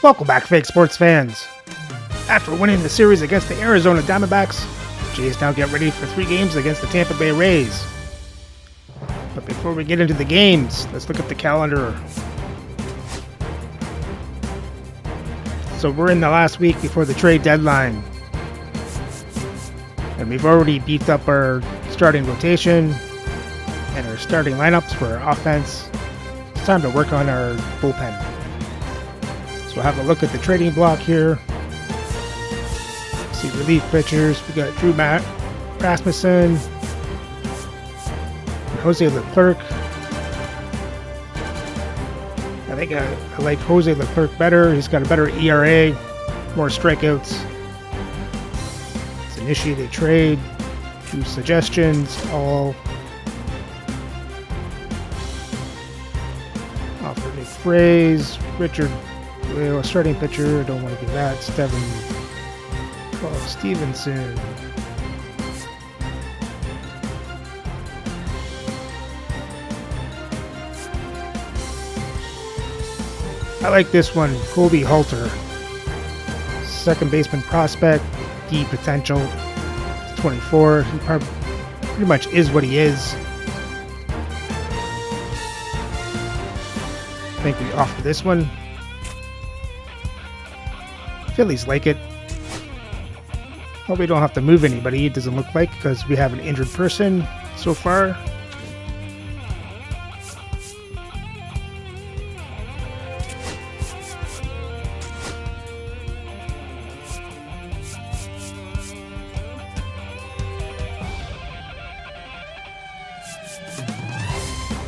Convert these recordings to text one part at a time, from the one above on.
Welcome back, fake sports fans. After winning the series against the Arizona Diamondbacks, Jays now get ready for 3 games against the Tampa Bay Rays. But before we get into the games, let's look at the calendar. So we're in the last week before the trade deadline. And we've already beefed up our starting rotation and our starting lineups for our offense. It's time to work on our bullpen. So we'll have a look at the trading block here. See relief pitchers. We got Drew Rasmussen and Jose Leclerc. I think I like Jose Leclerc better. He's got a better ERA, more strikeouts. Let's initiate a trade. Do suggestions. All offer Nick Fraze, Richard. Well, starting pitcher. I don't want to do that. Stevenson. I like this one, Colby Halter. Second baseman prospect, D potential. He's 24. He pretty much is what he is. I think we offer this one. Phillies like it. Well, we don't have to move anybody, it doesn't look like, because we have an injured person so far.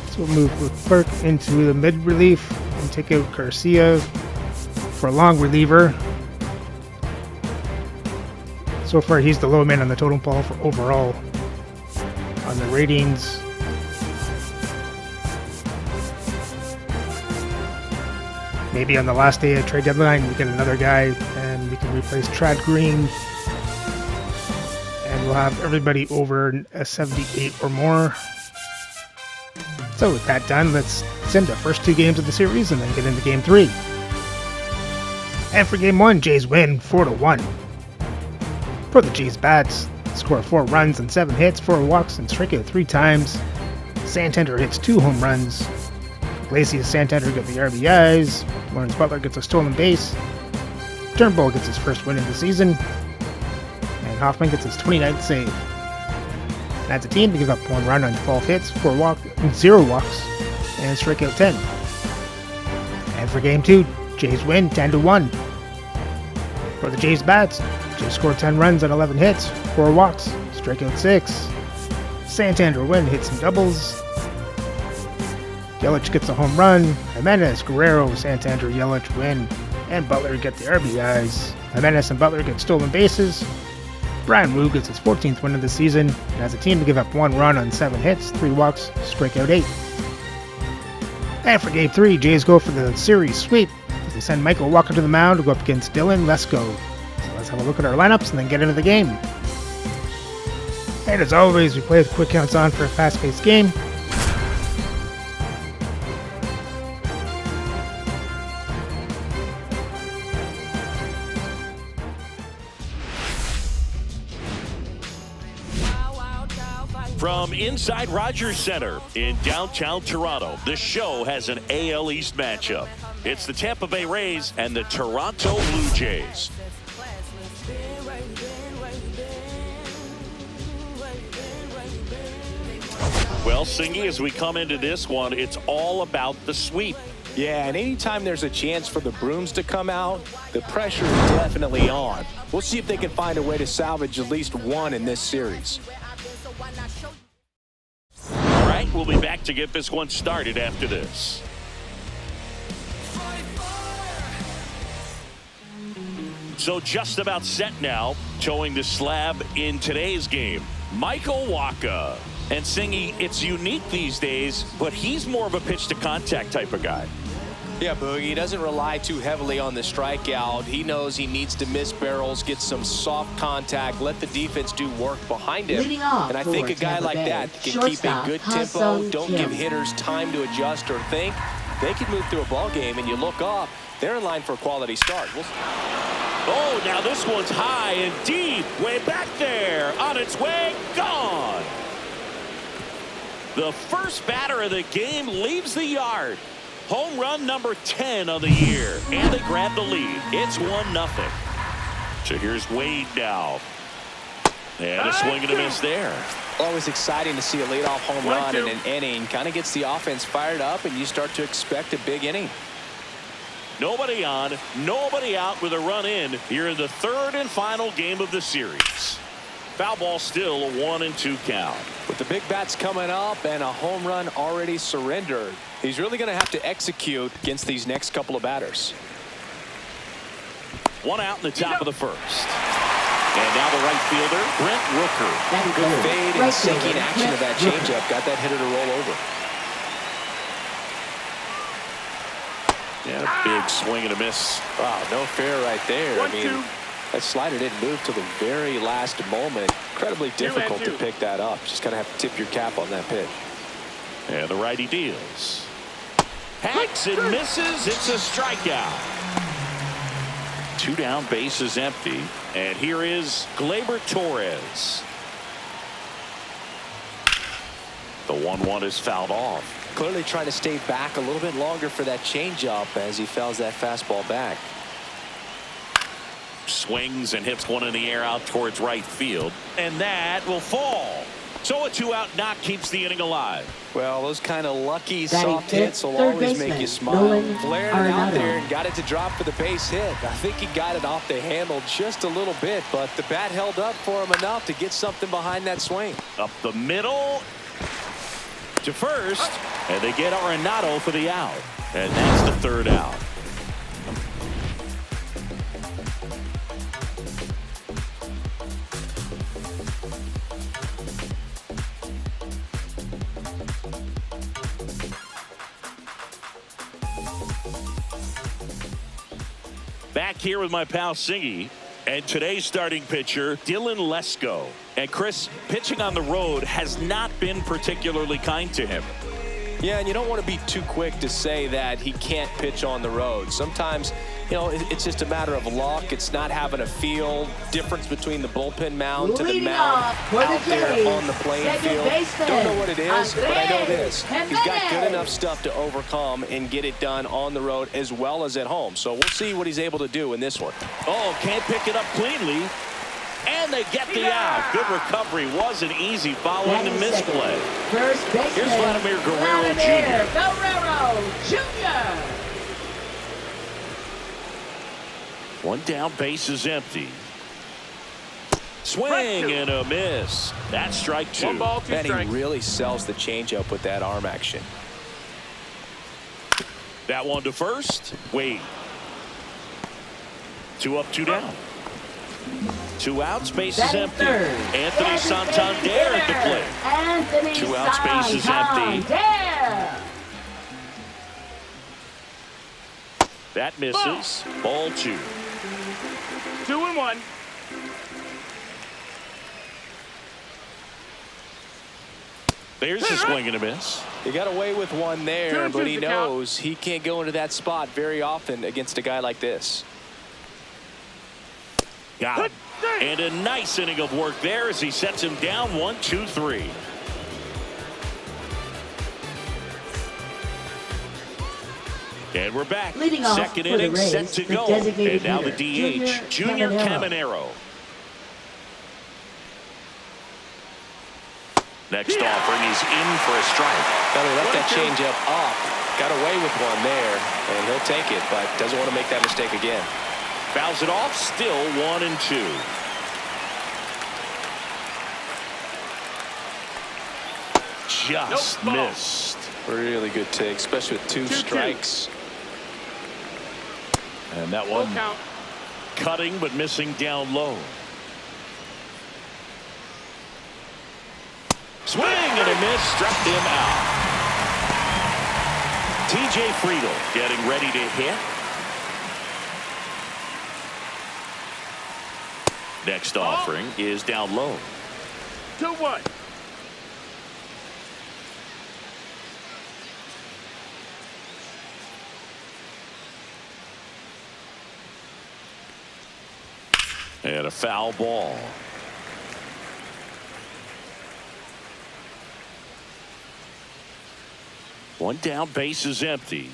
So we'll move Leclerc into the mid relief and take out Garcia for a long reliever. So far, he's the low man on the totem pole for overall on the ratings. Maybe on the last day of trade deadline, we get another guy and we can replace Trad Green. And we'll have everybody over a 78 or more. So with that done, let's send the first 2 games of the series and then get into game 3. And for game 1, Jays win 4-1. For the Jays bats, score 4 runs and 7 hits, 4 walks, and strike out 3 times. Santander hits 2 home runs. Iglesias Santander get the RBIs. Lawrence Butler gets a stolen base. Turnbull gets his first win of the season. And Hoffman gets his 29th save. And as a team, they give up 1 run on 12 hits, 0 walks, and strike out 10. And for game 2, Jays win 10-1. For the Jays bats, Jays score 10 runs and 11 hits, 4 walks, strike out 6. Santander win, hits some doubles. Yelich gets a home run. Jimenez, Guerrero, Santander, Yelich win, and Butler get the RBIs. Jimenez and Butler get stolen bases. Brian Wu gets his 14th win of the season, and as a team to give up 1 run on 7 hits, 3 walks, strike out 8. And for game 3, Jays go for the series sweep as they send Michael Walker to the mound to go up against Dylan Lesko. Let's have a look at our lineups and then get into the game. And as always, we play with quick counts on for a fast-paced game. From inside Rogers Center in downtown Toronto, the show has an AL East matchup. It's the Tampa Bay Rays and the Toronto Blue Jays. Well, Singy, as we come into this one, it's all about the sweep. Yeah, and anytime there's a chance for the brooms to come out, the pressure is definitely on. We'll see if they can find a way to salvage at least 1 in this series. All right, we'll be back to get this one started after this. So just about set now, towing the slab in today's game, Michael Wacha. And Singy, it's unique these days, but he's more of a pitch to contact type of guy. Yeah, Boogie, he doesn't rely too heavily on the strikeout. He knows he needs to miss barrels, get some soft contact, let the defense do work behind him. And I think a guy like that can keep a good tempo, don't give hitters time to adjust or think. they could move through a ball game, and you look up, they're in line for a quality start. Oh, now this one's high and deep, way back there, on its way, gone. The first batter of the game leaves the yard. Home run number 10 of the year, and they grab the lead. It's 1-0. So here's Wade now. And a swing and a miss there. Always exciting to see a leadoff home run in an inning. Kind of gets the offense fired up, and you start to expect a big inning. Nobody on, nobody out with a run in here in the third and final game of the series. Foul ball still a 1-2 count. With the big bats coming up and a home run already surrendered, he's really going to have to execute against these next couple of batters. One out in the top of the first. And now the right fielder, Brent Rooker. Good fade and sinking action of that changeup. Got that hitter to roll over. And a big swing and a miss. Wow, no fair right there. I mean, that slider didn't move till the very last moment. Incredibly difficult to pick that up. Just kind of have to tip your cap on that pitch. And the righty deals. Hacks and misses. It's a strikeout. 2 down, bases empty. And here is Gleyber Torres. The 1-1 is fouled off. Clearly trying to stay back a little bit longer for that changeup as he fouls that fastball back. Swings and hits one in the air out towards right field. And that will fall. So a 2-out knock keeps the inning alive. Well, those kind of lucky soft hits will always make you smile. Flared it out there and got it to drop for the base hit. I think he got it off the handle just a little bit, but the bat held up for him enough to get something behind that swing. Up the middle to first, and they get Arenado for the out. And that's the third out. Back here with my pal Singy, and today's starting pitcher Dylan Lesko. And Chris, pitching on the road has not been particularly kind to him. Yeah, and you don't want to be too quick to say that he can't pitch on the road. Sometimes, you know, it's just a matter of luck. It's not having a feel. Difference between the bullpen mound to the mound out there on the playing field. Don't know what it is, but I know this. He's got good enough stuff to overcome and get it done on the road as well as at home. So we'll see what he's able to do in this one. Oh, can't pick it up cleanly. And they get the out. Good recovery. Wasn't easy following the misplay. Here's Vladimir Guerrero Jr. One down, base is empty. Swing and a miss. That's strike 2. And he really sells the changeup with that arm action. That one to first. Wade. 2 up, 2 down. 2 outs, base is empty. Anthony Santander at the plate. 2 outs, base is empty. That misses. Ball 2. 2-1. There's a swing and a miss. He got away with one there, but he knows he can't go into that spot very often against a guy like this. Got it. And a nice inning of work there as he sets him down 1-2-3. And we're back. Second inning set to go. And now the DH, Junior Caminero. Next offering, he's in for a strike. He left that changeup up. Got away with one there, and he'll take it, but doesn't want to make that mistake again. Fouls it off, still 1-2. Just missed. Really good take, especially with 2 strikes. And that one cutting but missing down low. Swing and a miss, struck him out. TJ Friedel getting ready to hit. Next offering is down low. 2-1. And a foul ball. One down, base is empty.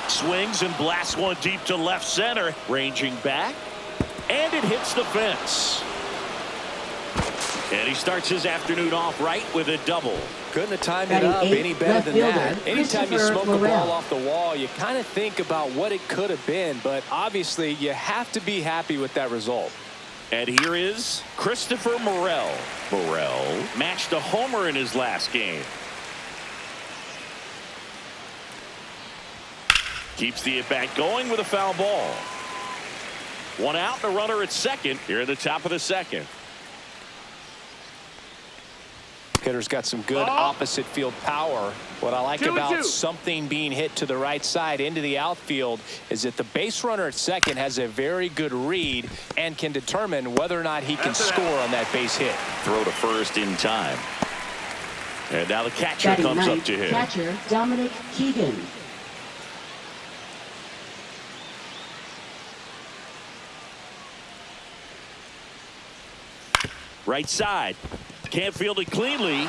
Swings and blasts one deep to left center. Ranging back. And it hits the fence. And he starts his afternoon off right with a double. Couldn't have timed it up any better than that. Anytime you smoke a ball off the wall, you kind of think about what it could have been, but obviously you have to be happy with that result. And here is Christopher Morel. Morel matched a homer in his last game. Keeps the at-bat going with a foul ball. One out and a runner at second here at the top of the second. Hitter's got some good opposite field power. What I like about 2-2. something being hit to the right side into the outfield is that the base runner at second has a very good read and can determine whether or not he can score on that base hit. Throw to first in time. And now the catcher comes up to hit. Catcher Dominic Keegan. Right side. Can't field it cleanly.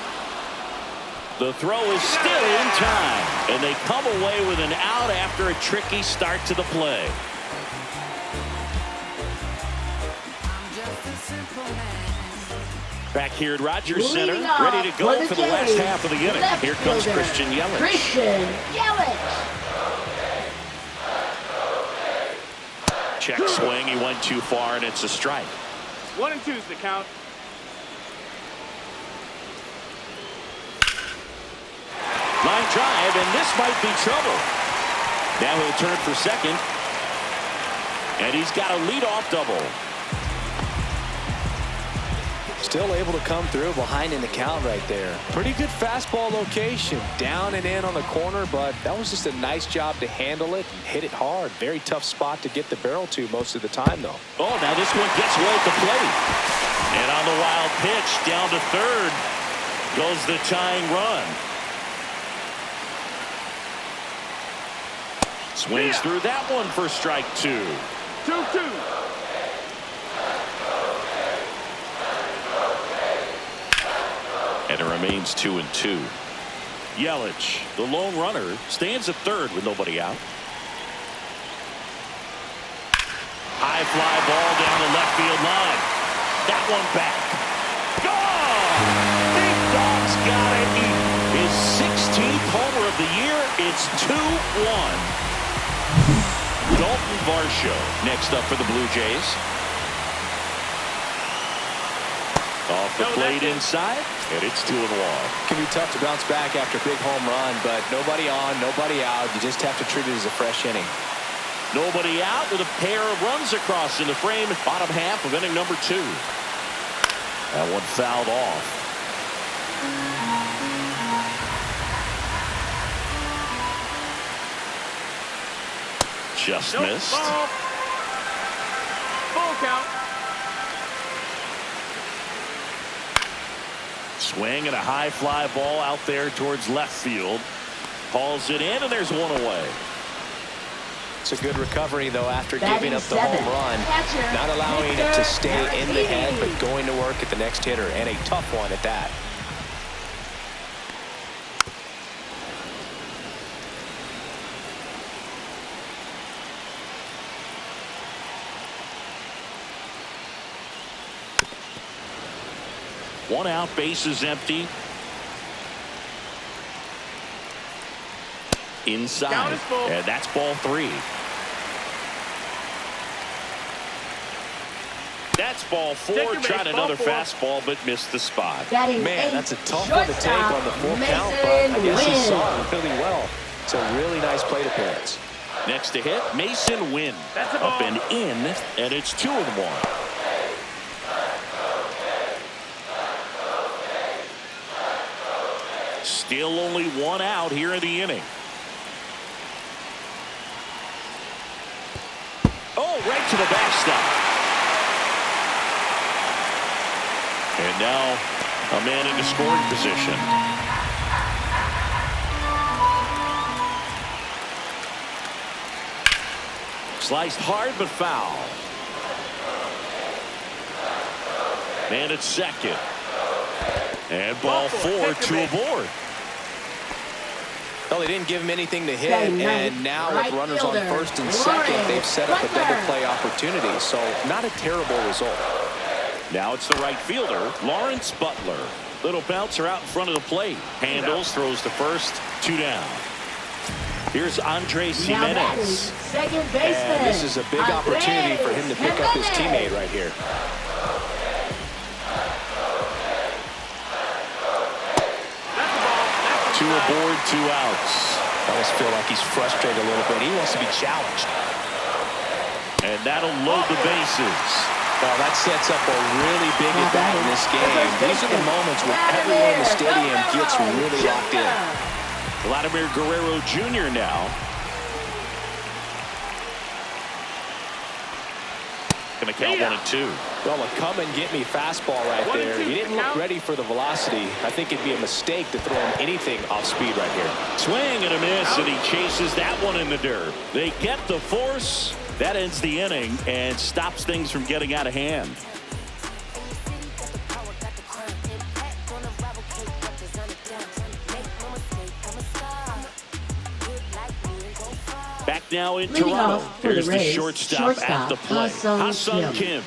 The throw is still in time. And they come away with an out after a tricky start to the play. Back here at Rogers Center, ready to go for the last half of the inning. Here comes Christian Yelich. Christian Yelich. Check swing. He went too far, and it's a strike. 1-2 is the count. Line drive, and this might be trouble. Now he'll turn for second. And he's got a leadoff double. Still able to come through behind in the count right there. Pretty good fastball location. Down and in on the corner, but that was just a nice job to handle it and hit it hard. Very tough spot to get the barrel to most of the time, though. Oh, now this one gets well at the plate. And on the wild pitch, down to third goes the tying run. Swings through that one for strike two. 2-2. And it remains 2-2. Yelich, the lone runner, stands at third with nobody out. High fly ball down the left field line. That one back. Gone! Big Dog's got it. His 16th homer of the year. It's 2-1. Dalton Varsho next up for the Blue Jays. Off the plate inside, and it's 2-1. Can be tough to bounce back after a big home run, but nobody on, nobody out. You just have to treat it as a fresh inning. Nobody out with a pair of runs across in the frame, bottom half of inning number 2. That one fouled off. Just missed. Ball. Full count. Swing and a high fly ball out there towards left field. Hauls it in, and there's one away. It's a good recovery, though, after Batting giving up the seventh. home run. Catcher, Not allowing it to Victor stay in the head, Martinez. but going to work at the next hitter, and a tough one at that. One out, base is empty. Inside, Count is full. and that's ball 3. That's ball 4. Take your base, Tried ball another 4. fastball, but missed the spot. Batting Man, eighth, that's a tough one to take on the full count, but I guess he saw it really well. It's a really nice plate appearance. Next to hit, Mason Wynn. That's a Up ball. and in, and it's 2-1. Still only one out here in the inning. Oh, right to the backstop. And now a man into scoring position. Sliced hard but foul. And it's second. And ball 4, 2 aboard. Well, they didn't give him anything to hit, and now with runners on first and second, they've set up a double play opportunity. So not a terrible result. Now it's the right fielder, Lawrence Butler. Little bouncer out in front of the plate. Handles, throws to first, 2 down. Here's Andres Jimenez. Second baseman. And this is a big opportunity for him to pick up his teammate right here. Two aboard, 2 outs. I almost feel like he's frustrated a little bit. He wants to be challenged. And that'll load the bases. Well, that sets up a really big at-bat in this game. These are the moments when everyone in the stadium gets really locked in. Vladimir Guerrero Jr. now. Gonna count 1 and 2. Well, a come and get me fastball right there. He didn't look ready for the velocity. I think it'd be a mistake to throw him anything off speed right here. Swing and a miss, and he chases that one in the dirt. They get the force. That ends the inning and stops things from getting out of hand. Back now in Toronto. Here's the shortstop at the plate, Ha-Seong Kim.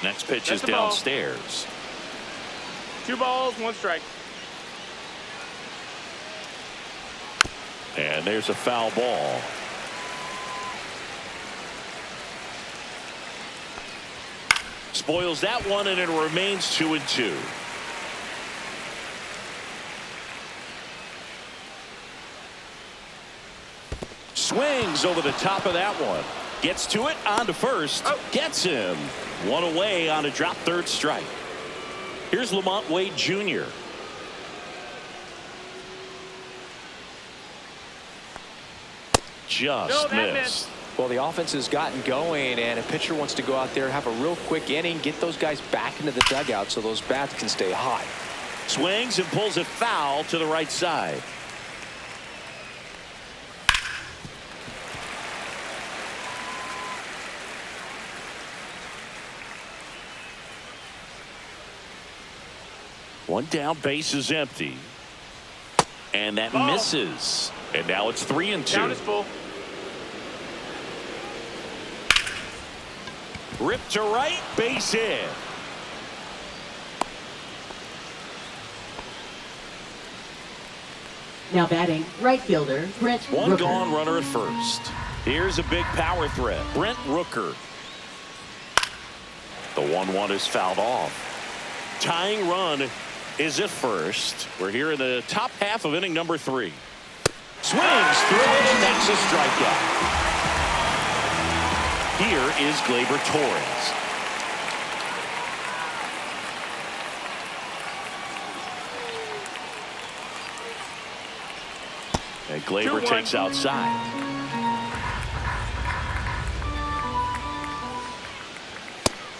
Next pitch is downstairs. 2 balls, 1 strike. And there's a foul ball. Spoils that one, and it remains 2 and 2. Swings over the top of that one. Gets to it, on to first. Gets him. 1 away on a drop third strike. Here's Lamont Wade Jr. Just missed. Well, the offense has gotten going, and a pitcher wants to go out there, have a real quick inning, get those guys back into the dugout so those bats can stay hot. Swings and pulls it foul to the right side. One down, base is empty. And that misses. And now it's 3 and 2. Down is full. Ripped to right, base hit. Now batting, right fielder, Brent Rooker. One gone, runner at first. Here's a big power threat, Brent Rooker. The 1-1 is fouled off. Tying run is at first. We're here in the top half of inning number 3. Swings through, and that's a strikeout. Here is Gleyber Torres. And Gleyber takes outside.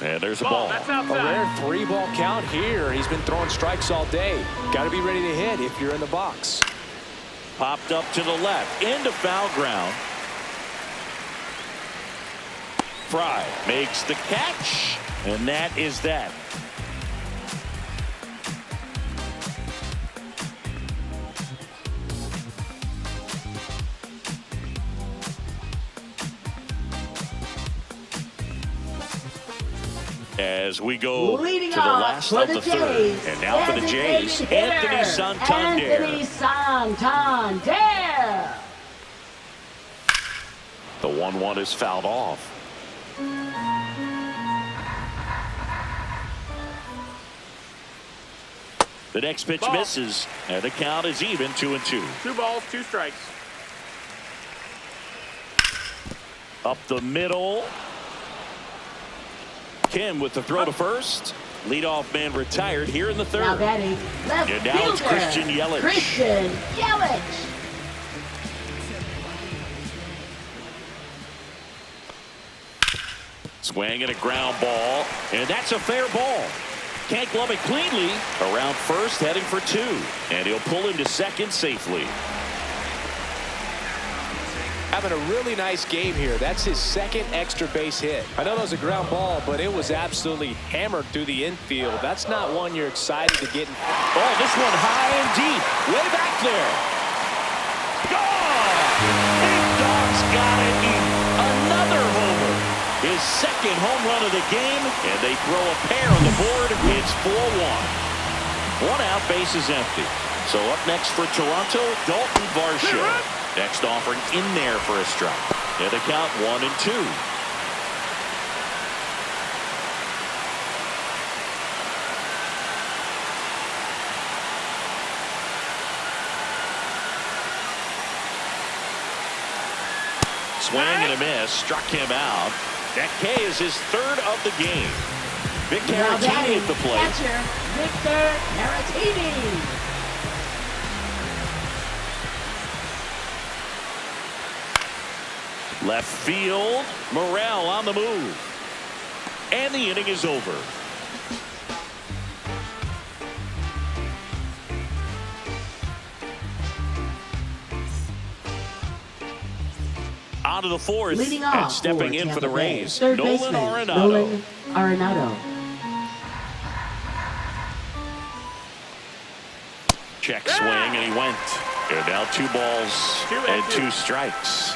And there's a ball. That's A outside. rare 3-ball count here. He's been throwing strikes all day. Got to be ready to hit if you're in the box. Popped up to the left, into foul ground. Fry makes the catch, and that is that. As we go Leading to the off last for of the the third. Jays, And now for the Jays, designated Anthony hitter, Santander. Anthony Santander. The 1-1 is fouled off. The next pitch Ball. misses, and the count is even, 2 and 2. 2 balls, 2 strikes. Up the middle. Kim with the throw to first. Leadoff man retired here in the third. Now batting, left And now it's fielder, Christian Yelich. Christian Yelich. Swing and a ground ball, and that's a fair ball. Can't glove it cleanly. Around first, heading for 2. And he'll pull into second safely. Having a really nice game here. That's his second extra base hit. I know that was a ground ball, but it was absolutely hammered through the infield. That's not one you're excited to get in. Oh, this one high and deep. Way back there. Gone! Big Dog's got it. Another homer. His second home run of the game, and they throw a pair on the board. It's 4-1. 1 out, base is empty. So up next for Toronto, Dalton Varsho. Next offering in there for a strike. And the count 1-2. Swing and a miss. Struck him out. That K is his third of the game. Vic Caratini at the plate. Catcher, Victor Caratini. Left field. Morel on the move. And the inning is over. On to the fourth. Leading off and stepping in for the Rays, third Nolan baseman, Arenado. Nolan Arenado. Check swing, and he went. And now 2 balls and 2 strikes.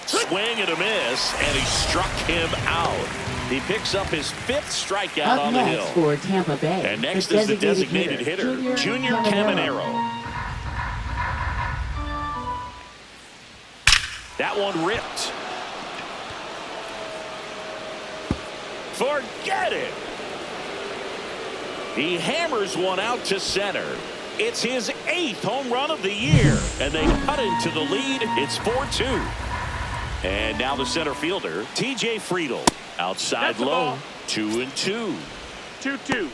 Swing and a miss, and he struck him out. He picks up his 5th strikeout Up on the next hill. for Tampa Bay. And next is the designated hitter, Junior Caminero. That one ripped. Forget it. He hammers one out to center. It's his 8th home run of the year, and they cut into the lead. It's 4-2. And now the center fielder, TJ Friedl. Outside low, 2-2. 2-2.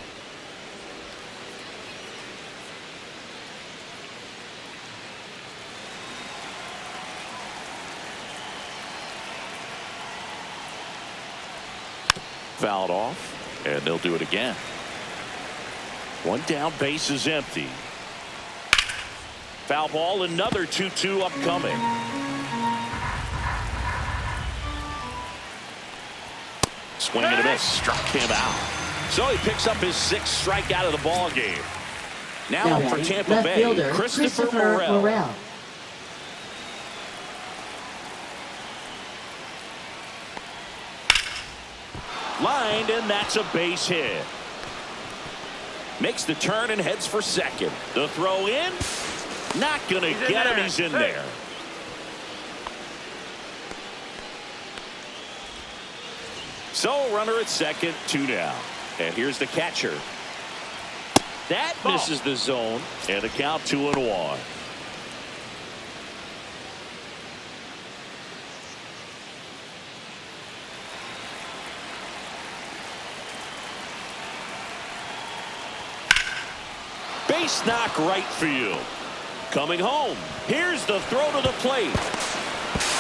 Fouled off, and they'll do it again. 1 down, base is empty. Foul ball, another 2-2 upcoming. Swing and a miss, struck him out. So he picks up his 6th strikeout of the ball game. Now for Tampa left Bay, fielder, Christopher Morel. Lined, and that's a base hit. Makes the turn and heads for second. The throw in. Not going to get him. He's in there. So runner at second, 2 down. And here's the catcher. That misses the zone. And the count 2-1. Base knock right field. Coming home. Here's the throw to the plate.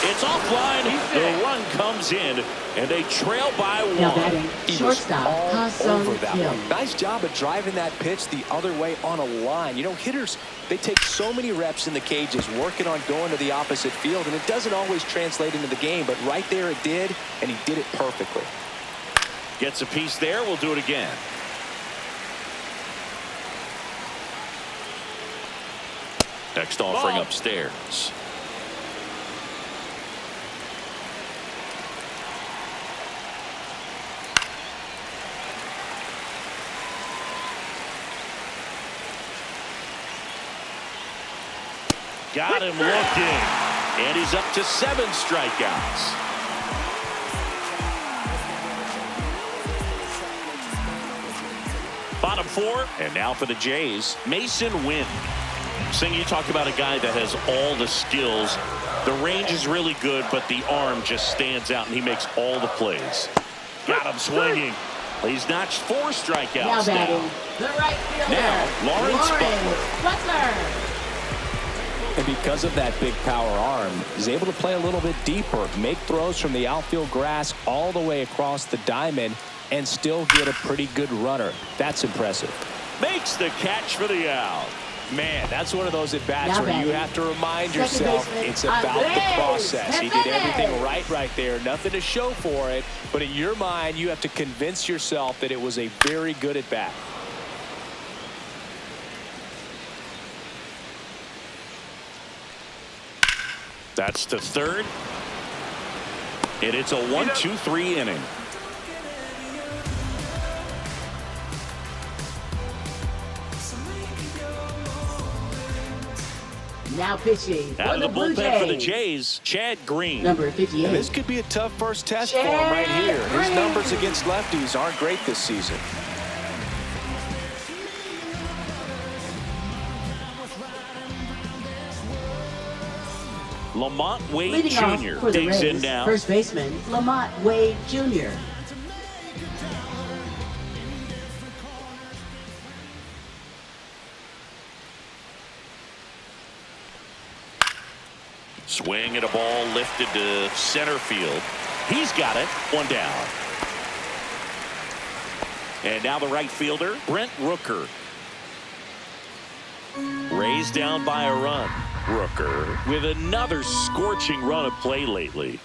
It's offline. The run comes in, and they trail by 1. Now batting, shortstop, Over that Hill. one. Nice job of driving that pitch the other way on a line. You know, hitters, they take so many reps in the cages working on going to the opposite field, and it doesn't always translate into the game, but right there it did, and he did it perfectly. Gets a piece there. We'll do it again. Next offering upstairs. Got him looking. And he's up to 7 strikeouts. Bottom 4. And now for the Jays, Mason Wynn. Sing, you talk about a guy that has all the skills. The range is really good, but the arm just stands out, and he makes all the plays. Got him swinging. He's notched 4 strikeouts Now batting, the right fielder, Now, Lawrence Butler. And because of that big power arm, he's able to play a little bit deeper, make throws from the outfield grass all the way across the diamond, and still get a pretty good runner. That's impressive. Makes the catch for the out. Man, that's one of those at-bats Now where you batting. have to remind Second yourself baseman, it's about the Andres process. He did everything Jimenez. right there. Nothing to show for it. But in your mind, you have to convince yourself that it was a very good at-bat. That's to third. And it's a 1-2-3 inning. Now pitching Out for of the Blue bullpen for the Jays. Jays, Chad Green. Number And 58. this could be a tough first test for him right here. His Green. numbers against lefties aren't great this season. Lamont Wade Leading off Jr. for the digs in Rays, now. first baseman Lamont Wade Jr. Swing at a ball lifted to center field. He's got it. One down. And now the right fielder, Brent Rooker. Rays down by a run. Rooker with another scorching run of play lately.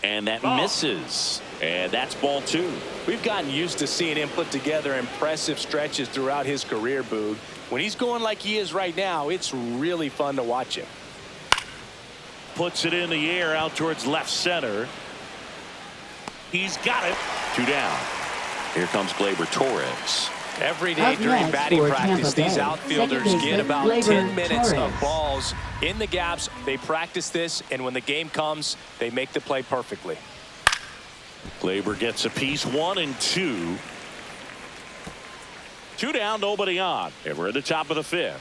And that misses. And that's ball two. We've gotten used to seeing him put together impressive stretches throughout his career, Boog. When he's going like he is right now, it's really fun to watch him. Puts it in the air out towards left center. He's got it. Two down. Here comes Gleyber Torres. Every day Up during next batting for practice, Tampa these Bay, outfielders second get baseman about Gleyber 10 minutes Torres. of balls in the gaps. They practice this, and when the game comes, they make the play perfectly. Gleyber gets a piece. 1 and 2. Two down, nobody on. And we're at the top of the fifth.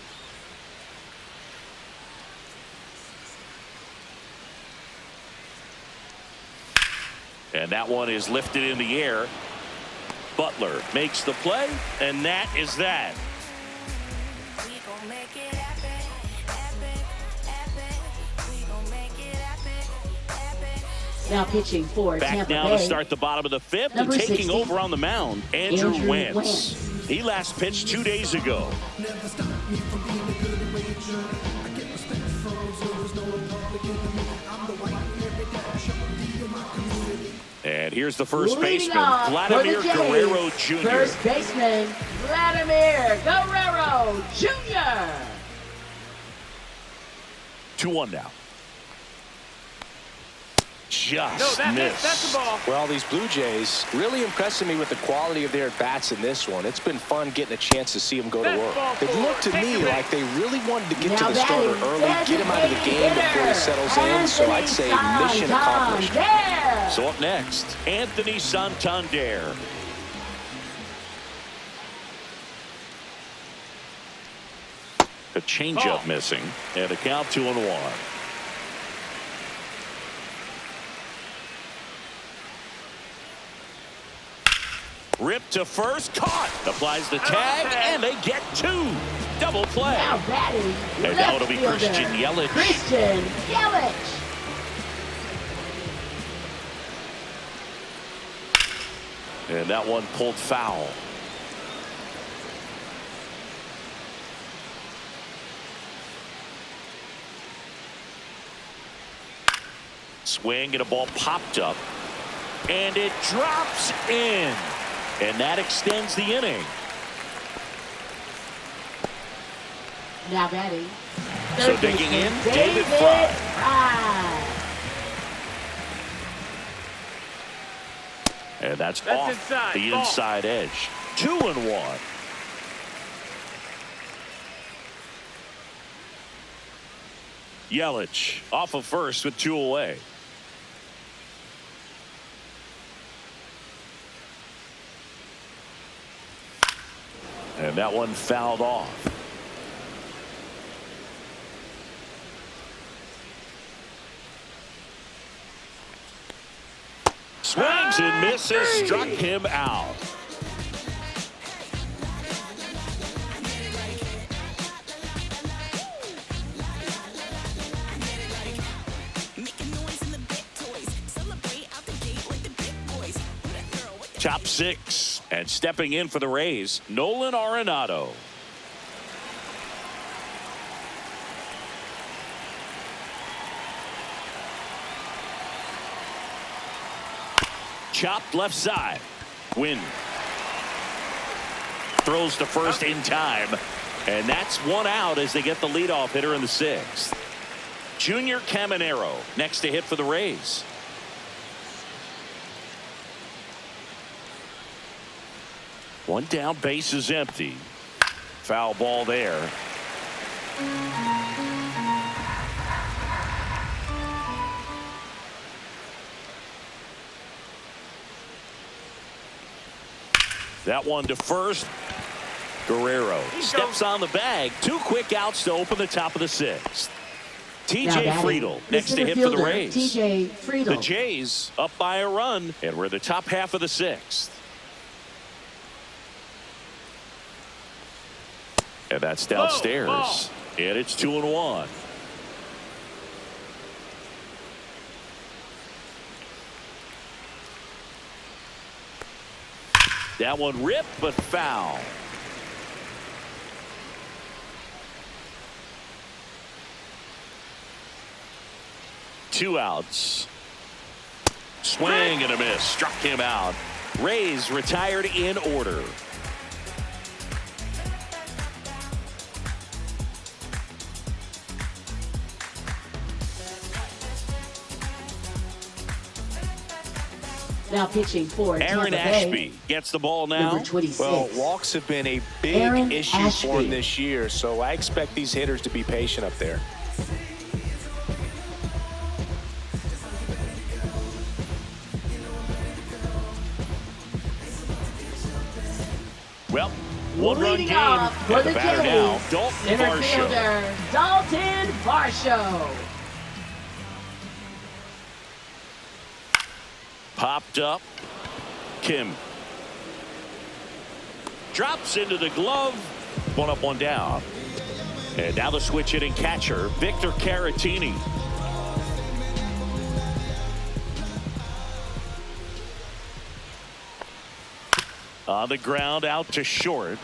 And that one is lifted in the air. Butler makes the play, and that is that. Now pitching for Back Tampa now Bay. to start the bottom of the fifth, and Number taking 60, over on the mound, Andrew Andrew Wentz. Wentz. He last pitched 2 days ago. And here's the first Leading baseman, off Vladimir for the Jays, Guerrero Jr. First baseman Vladimir Guerrero Jr. 2-1 now. Just No, missed. that's the ball. Well, these Blue Jays really impressing me with the quality of their at-bats in this one. It's been fun getting a chance to see them go to That's work. ball It four. looked to Take me a like they really wanted to get to Now the starter batting, early, get him out of the game before he settles in. So I'd say mission accomplished. Santander. So up next, Anthony Santander. A changeup missing, and a count 2-1. Ripped to first, caught. Applies the tag, and they get 2. Double play. Now batting, And now left it'll be fielder, Christian Yelich. Christian Yelich. And that one pulled foul. Swing and a ball popped up. And it drops in. And that extends the inning. Now batting. So third digging in, baseman, David Fry. Fry. And that's off inside. the Ball. inside edge. 2-1. Yelich off of first with 2 away. And that one fouled off. Swings and misses, struck him out. Top 6. And stepping in for the Rays, Nolan Arenado. Chopped left side. Win. Throws to first in time. And that's one out as they get the leadoff hitter in the 6th. Junior Caminero next to hit for the Rays. One down, base is empty. Foul ball there. That one to first. Guerrero steps on the bag. 2 quick outs to open the top of the 6th. TJ Friedel next to hit for the Rays. TJ Friedel. The Jays up by a run, and we're in the top half of the 6th. And that's downstairs. And it's 2-1. That one ripped, but foul. Two outs. Swing and a miss. Struck him out. Rays retired in order. Now pitching for Aaron Tampa Bay. Ashby gets the ball now. Number 26. Well, walks have been a big Aaron issue Ashby. for him this year, so I expect these hitters to be patient up there. Well, one-run Leading game. off for And the the batter now, Jays, Dalton center Varsho. fielder Dalton Varsho. Popped up. Kim. Drops into the glove. One up, one down. And now the switch hitting catcher, Victor Caratini. On the ground, out to short.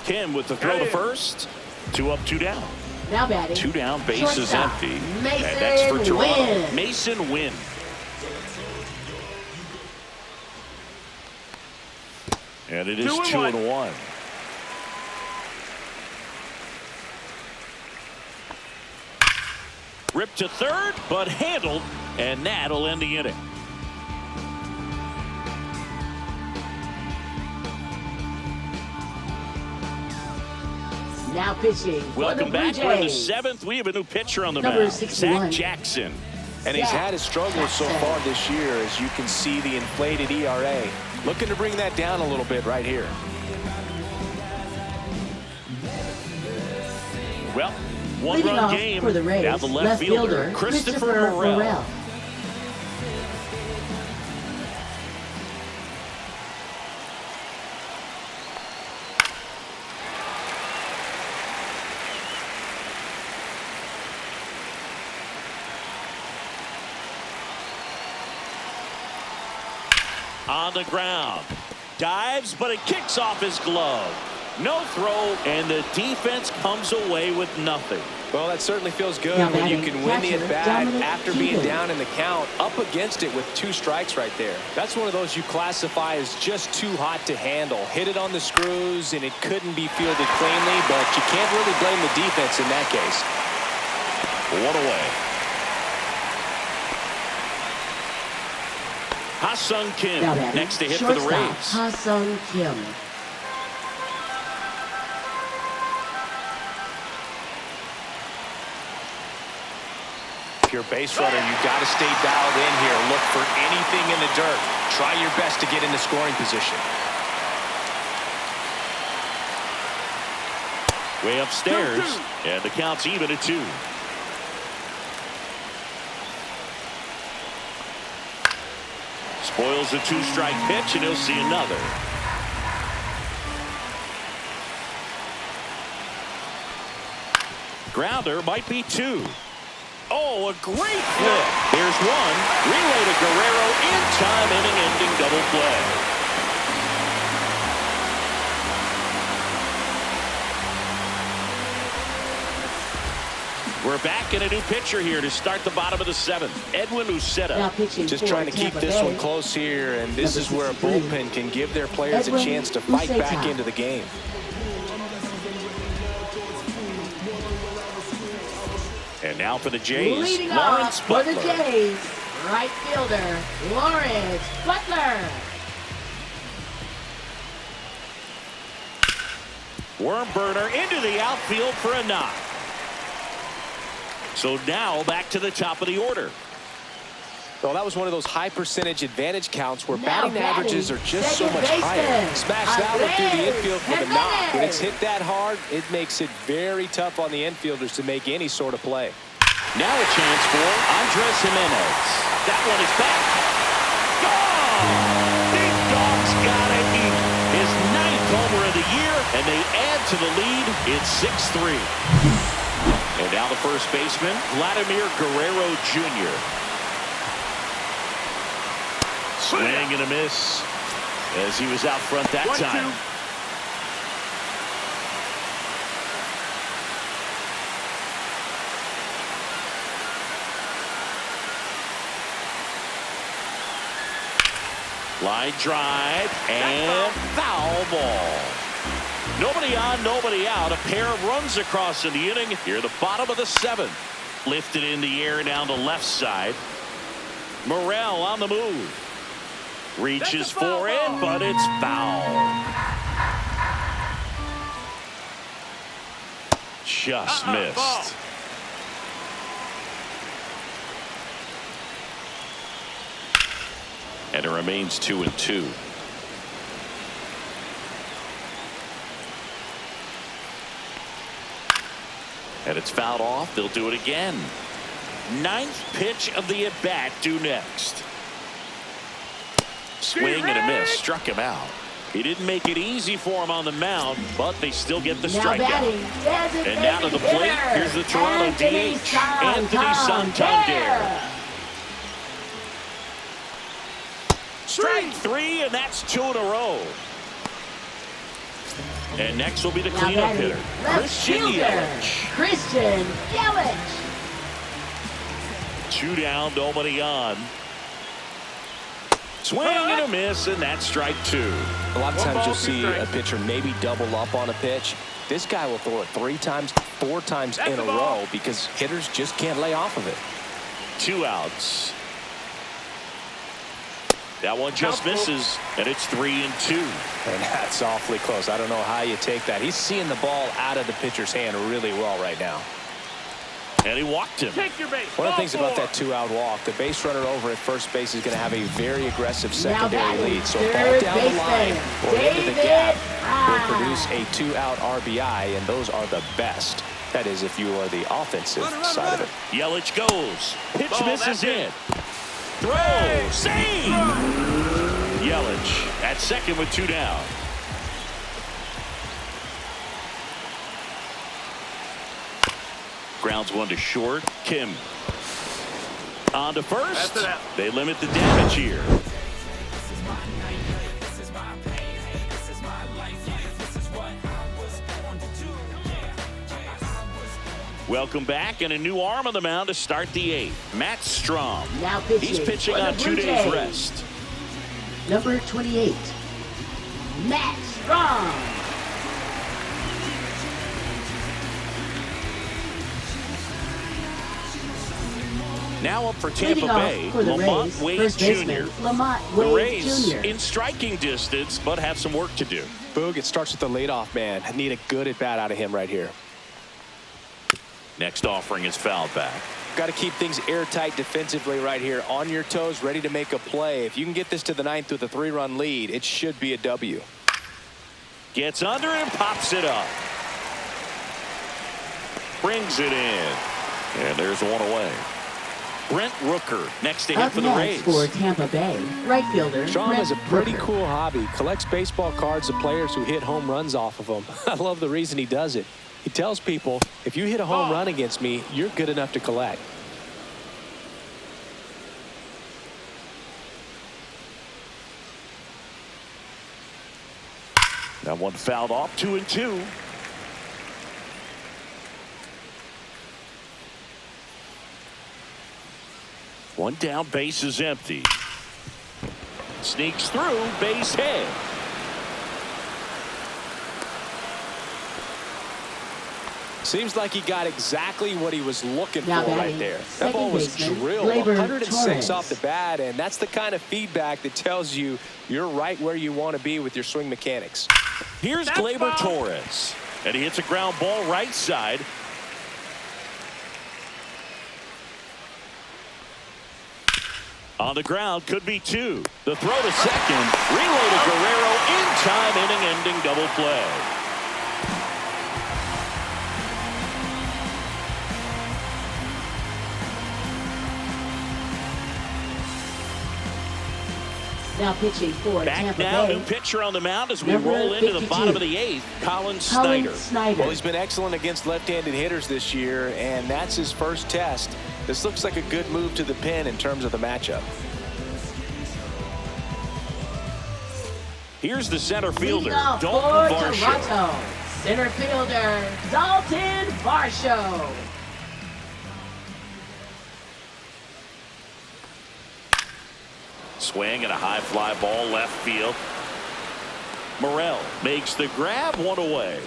Kim with the throw to first. 2 up, 2 down. Now batting. 2 down, base is shortstop, empty. Mason And that's for Toronto. Wynn. Mason Wynn. And it is 2-1. Ripped to third, but handled, and that'll end the inning. Now pitching for Welcome the Blue back. We're in the Jays. 7th. We have a new pitcher on the Number mound. 61. Zach Jackson. And he's had his struggles so far this year, as you can see the inflated ERA. Looking to bring that down a little bit right here. Well, Leading one-run off game. for the Rays, Now the left fielder, Christopher Morel. On the ground. Dives, but it kicks off his glove. No throw, and the defense comes away with nothing. Well, that certainly feels good Now when you batting, can win the catcher, at-bat Dominic after being Keegan. down in the count, up against it with 2 strikes right there. That's one of those you classify as just too hot to handle. Hit it on the screws, and it couldn't be fielded cleanly, but you can't really blame the defense in that case. 1 away. Ha-Sung Kim Now batting, next to hit for the shortstop, Rays. Ha-Sung Kim. If you're a base runner, you got to stay dialed in here. Look for anything in the dirt. Try your best to get into scoring position. Way upstairs, and the count's even at 2. Spoils a 2-strike pitch, and he'll see another. Grounder might be 2. Oh, a great flip. Here's one. Relay to Guerrero in time, inning-ending double play. We're back in a new pitcher here to start the bottom of the 7th. Edwin Uceta. Just trying to keep this one close here, and this is where a bullpen can give their players a chance to fight back into the game. And now for the Jays, Leading Lawrence off for the Butler. Jays, right fielder, Lawrence Butler. Worm burner into the outfield for a knock. So now back to the top of the order. Well, that was one of those high percentage advantage counts where Now batting averages are just so second much higher. baseman, Smash that one through the Andres infield for the knock. When it's Jimenez. hit that hard, it makes it very tough on the infielders to make any sort of play. Now a chance for Andres Jimenez. That one is back. Gone! Big Dog's got it. His 9th homer of the year, and they add to the lead in 6-3. And now the first baseman, Vladimir Guerrero Jr. Swing and a miss as he was out front that time. 1-2. Line drive and foul ball. Nobody on, nobody out. A pair of runs across in the inning. Here, the bottom of the 7th. Lifted in the air down the left side. Morel on the move. Reaches for it, but it's foul. Just missed. And it remains 2-2. And it's fouled off. They'll do it again. 9th pitch of the at-bat due next. Swing and a miss. Struck him out. He didn't make it easy for him on the mound, but they still get the strikeout. And now to the plate, here's the Toronto DH, Anthony Santander. Strike 3, and that's 2 in a row. And next will be the cleanup hitter, Christian Yelich. Christian Yelich. 2 down, nobody on. Swing and a miss, and that's strike 2. A lot of times you'll see a pitcher maybe double up on a pitch. This guy will throw it 3 times, 4 times in a row because hitters just can't lay off of it. 2 outs. That one just misses, and it's 3-2. And that's awfully close. I don't know how you take that. He's seeing the ball out of the pitcher's hand really well right now. And he walked him. Take your base. One of the things about that 2-out walk, the base runner over at first base is going to have a very aggressive secondary lead. So ball down the line or into the gap will produce a 2-out RBI, and those are the best. That is, if you are the offensive side of it. Yelich goes. Pitch Ball, misses that's in. it. Throw. Save. Yelich at second with 2 down. Grounds 1 to short. Kim on to first. That's it out. They limit the damage here. Welcome back, and a new arm on the mound to start the 8th. Matt Strom. Now pitching. He's pitching for the on 2 Blue days Jays. rest. Number 28, Matt Strom. Now up for Tampa Leading off Bay, for the Lamont Rays, Wade first Jr. baseman, Lamont The Wade Rays Jr. in striking distance, but have some work to do. Boog, it starts with the leadoff man. Need a good at-bat out of him right here. Next offering is fouled back. Got to keep things airtight defensively right here. On your toes, ready to make a play. If you can get this to the 9th with a 3-run lead, it should be a W. Gets under it and pops it up. Brings it in. And there's one away. Brent Rooker next to him Up for the next Rays. for Tampa Bay, right fielder, Strom Brent has a pretty Rooker. cool hobby. Collects baseball cards of players who hit home runs off of them. I love the reason he does it. He tells people, if you hit a home run against me, you're good enough to collect. That one fouled off. 2-2. One down, base is empty. Sneaks through, base hit. Seems like he got exactly what he was looking for Now batting, right there. That ball was baseman, drilled Gleyber 106 Torres. off the bat, and that's the kind of feedback that tells you you're right where you want to be with your swing mechanics. Here's That's Gleyber ball. Torres, and he hits a ground ball right side. On the ground, could be two. The throw to second, relay to Guerrero in time, inning-ending double play. Now pitching for Back Tampa now, Bay. new pitcher on the mound as we Number roll into the 52. bottom of the eighth. Colin Snyder. Well, he's been excellent against left-handed hitters this year, and that's his first test. This looks like a good move to the pin in terms of the matchup. Here's the center fielder, Leading off Dalton for Varsho. Toronto, center fielder Dalton Varsho. Swing and a high fly ball left field. Morel makes the grab, one away.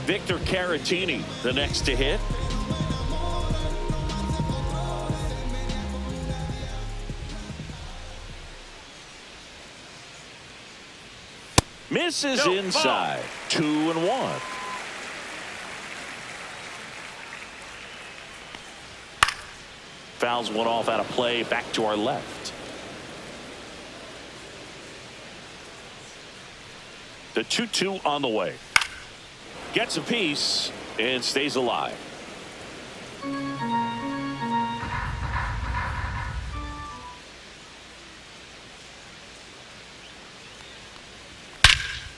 Victor Caratini, the next to hit. Misses No, inside. 2-1. Fouls one off out of play, back to our left. The 2-2 on the way. Gets a piece and stays alive.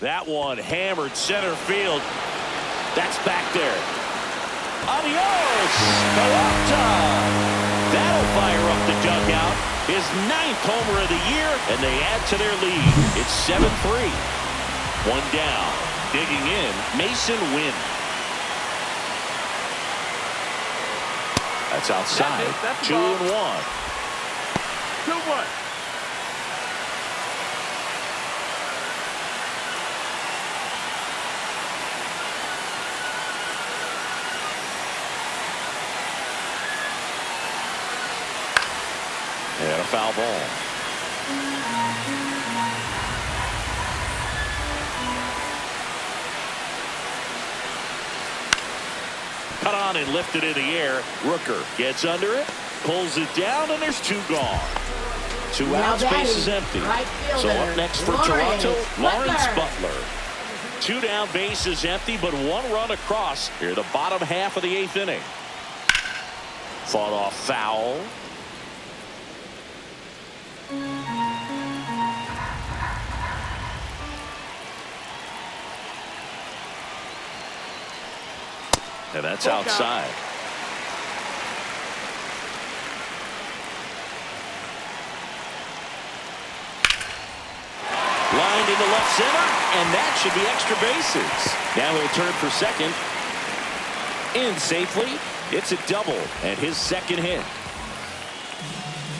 That one hammered center field. That's back there. Adios! Peralta! That'll fire up the dugout. His 9th homer of the year, and they add to their lead. It's 7-3. One down. Digging in, Mason Wynn. That's outside. That's the ball. 2-1. 2-1. And a foul ball. Cut on and lifted in the air. Rooker gets under it, pulls it down, and there's 2 gone. 2 Now outs, base is batting, empty. right So fielder, up next for Lawrence Toronto, Lawrence Butler. Butler. 2 down, base is empty, but 1 run across here, the bottom half of the 8th inning. Fought off foul. And that's Full count. outside. Lined into left center, and that should be extra bases. Now he'll turn for second. In safely. It's a double, and his 2nd hit.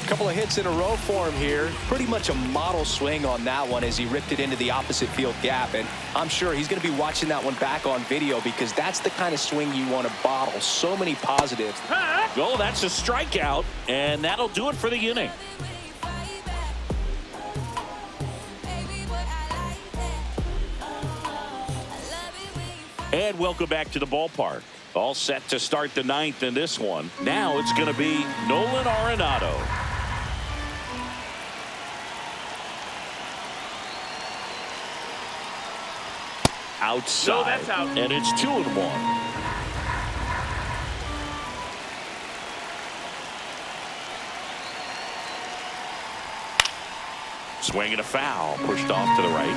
Couple of hits in a row for him here. Pretty much a model swing on that one as he ripped it into the opposite field gap. And I'm sure he's going to be watching that one back on video because that's the kind of swing you want to bottle. So many positives. Oh, that's a strikeout, and that'll do it for the inning. And welcome back to the ballpark. All set to start the 9th in this one. Now it's going to be Nolan Arenado. Outside. No, that's out. And it's 2-1. Swinging a foul, pushed off to the right.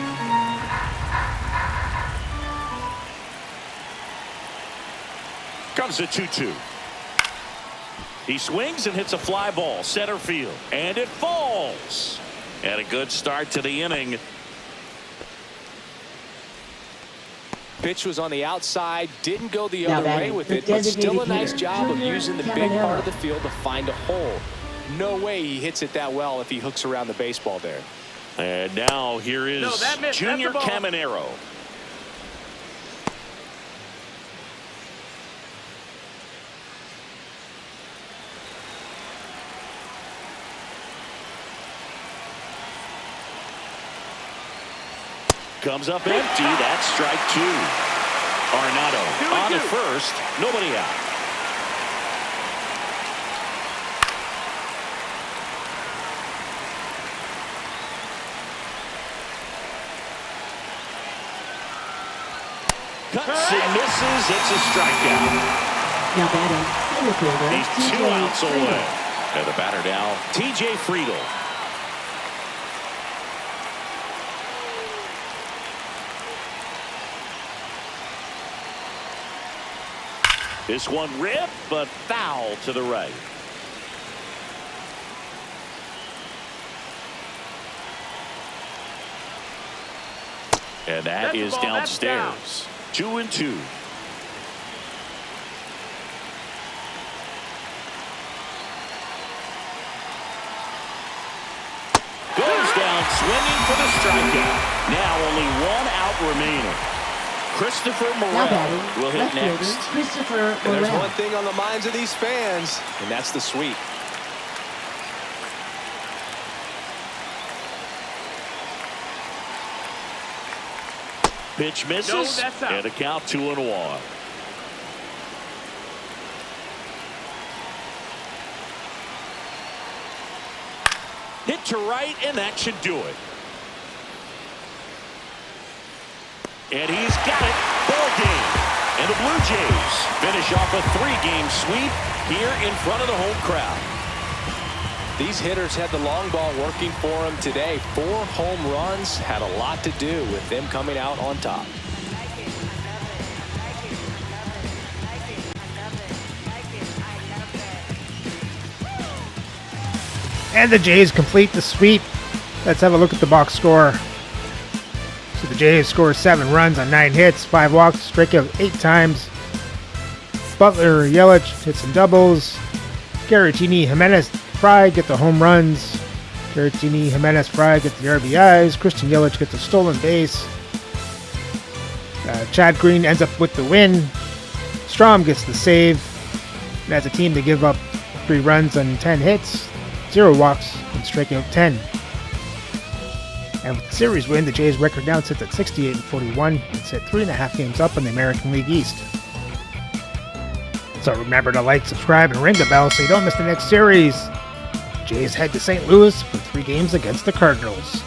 Comes the 2-2. He swings and hits a fly ball, center field, and it falls. And a good start to the inning. Pitch was on the outside, didn't go the Now other way batting, with the it, but still a designated nice hitter, job of Junior using the big Caminero. part of the field to find a hole. No way he hits it that well if he hooks around the baseball there. And now here is Junior Caminero. Comes up empty. That's strike two. Arenado on to first. Nobody out. Cuts and misses. It's a strikeout. Now batting, center fielder, He's 2 outs away. And the batter now, TJ Friedel. This one ripped, but foul to the right. And that is downstairs. 2-2. Goes down swinging for the strikeout. Now only 1 out remaining. Christopher Now Morel batting, will hit left fielder, next. Christopher And there's Morel. one thing on the minds of these fans, and that's the sweep. Pitch misses, and a count 2-1. Hit to right, and that should do it. And he's got it. Ball game. And the Blue Jays finish off a 3-game sweep here in front of the home crowd. These hitters had the long ball working for them today. 4 home runs had a lot to do with them coming out on top. And the Jays complete the sweep. Let's have a look at the box score. So the Jays score 7 runs on 9 hits, 5 walks, strike out 8 times. Butler, Yelich hit some doubles. Garrettini, Jimenez, Fry get the home runs. Garrettini, Jimenez, Fry get the RBIs. Christian Yelich gets a stolen base. Chad Green ends up with the win. Strom gets the save. And as a team, they give up 3 runs on 10 hits, 0 walks, and strike out 10. And with the series win, the Jays' record now sits at 68-41 and sit 3.5 games up in the American League East. So remember to like, subscribe, and ring the bell so you don't miss the next series. Jays head to St. Louis for 3 games against the Cardinals.